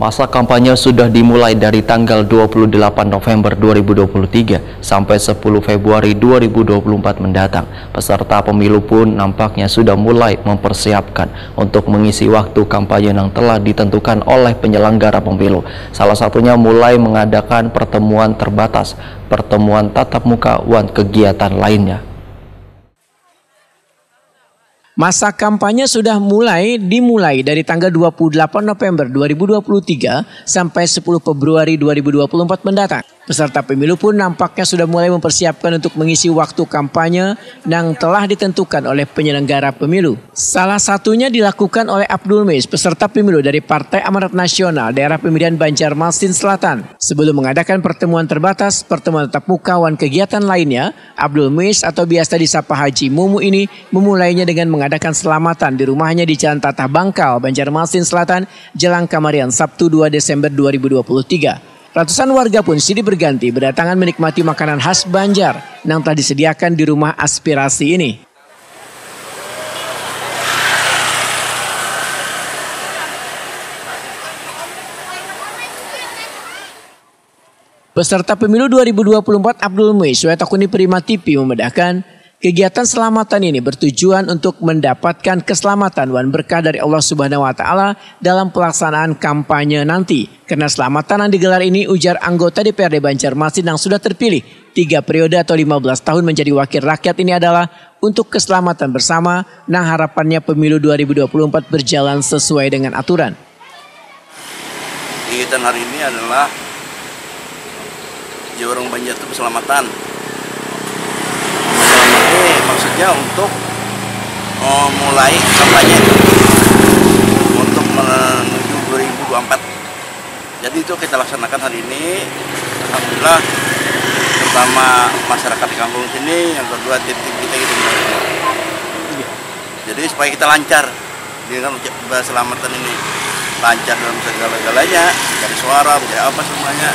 Masa kampanye sudah dimulai dari tanggal 28 November 2023 sampai 10 Februari 2024 mendatang. Peserta pemilu pun nampaknya sudah mulai mempersiapkan untuk mengisi waktu kampanye yang telah ditentukan oleh penyelenggara pemilu. Salah satunya mulai mengadakan pertemuan terbatas, pertemuan tatap muka, dan kegiatan lainnya. Masa kampanye sudah dimulai dari tanggal 28 November 2023 sampai 10 Februari 2024 mendatang. Peserta pemilu pun nampaknya sudah mulai mempersiapkan untuk mengisi waktu kampanye yang telah ditentukan oleh penyelenggara pemilu. Salah satunya dilakukan oleh Abdul Muiz, peserta pemilu dari Partai Amanat Nasional Daerah Pemilihan Banjarmasin Selatan. Sebelum mengadakan pertemuan terbatas, pertemuan tatap muka, dan kegiatan lainnya, Abdul Muiz atau biasa disapa Haji Mumu ini memulainya dengan mengadakan selamatan di rumahnya di Jalan Tatah Bangkal, Banjarmasin Selatan, Jelang Kamarian, Sabtu 2 Desember 2023. Ratusan warga pun silih berganti berdatangan menikmati makanan khas Banjar yang telah disediakan di rumah aspirasi ini. Peserta pemilu 2024 Abdul Muiz Wetakuni Prima TV membedakan kegiatan selamatan ini bertujuan untuk mendapatkan keselamatan dan berkah dari Allah Subhanahu wa Ta'ala dalam pelaksanaan kampanye nanti. Karena selamatan yang digelar ini, ujar anggota DPRD Banjarmasin yang sudah terpilih 3 periode atau 15 tahun menjadi wakil rakyat ini adalah untuk keselamatan bersama. Nah, harapannya pemilu 2024 berjalan sesuai dengan aturan. Kegiatan hari ini adalah Jorong Banjar itu keselamatan. Ini maksudnya untuk mulai kampanye untuk menuju 2024. Jadi itu kita laksanakan hari ini. Alhamdulillah, pertama masyarakat di kampung sini, yang kedua tim-tim kita gitu. Jadi supaya kita lancar dengan keselamatan ini, lancar dalam segala-galanya, dari suara, dari apa semuanya.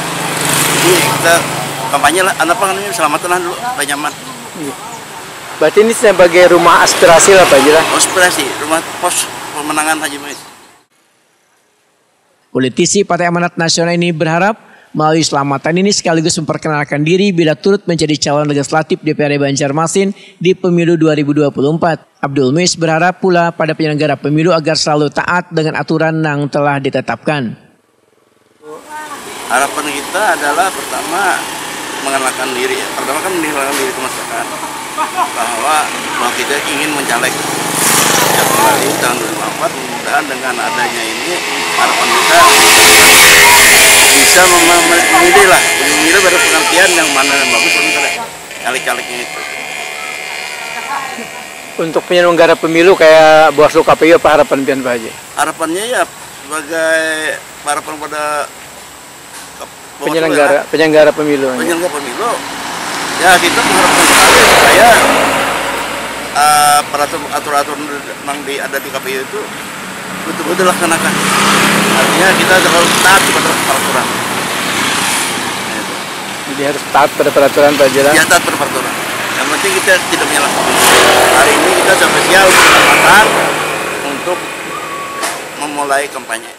Jadi kita kampanye lah, apa namanya, selamatan lah dulu, supaya nyaman. Berarti ini sebagai rumah aspirasi lah Pak Jira? Aspirasi, rumah pos pemenangan Haji Muiz. Politisi Partai Amanat Nasional ini berharap melalui selamatan ini sekaligus memperkenalkan diri bila turut menjadi calon legislatif DPRD Banjarmasin di pemilu 2024. Abdul Muiz berharap pula pada penyelenggara pemilu agar selalu taat dengan aturan yang telah ditetapkan. Harapan kita adalah pertama mengenalkan diri, pertama kan mengenalkan diri ke masyarakat bahwa kita ingin mencalek kembali tahun 2024. Mudah-mudahan dengan adanya ini harapan kita bisa memilih lah, memilih pada pengertian yang mana yang bagus untuk caleg-calegnya itu. Untuk penyelenggara pemilu kayak Bawaslu KPU apa harapan pian Pak Haji? Harapannya ya sebagai harapan pada penyelenggara pemilu. Penyelenggara pemilu, ya kita mengharapkan sekali supaya aturan-aturan yang ada di KPU itu betul-betul dilaksanakan. Artinya kita harus taat pada peraturan. Jadi harus taat pada peraturan Pak Jira? Ya, taat pada peraturan. Yang penting kita tidak menyalahkan. Hari ini kita spesial kesempatan untuk memulai kampanye.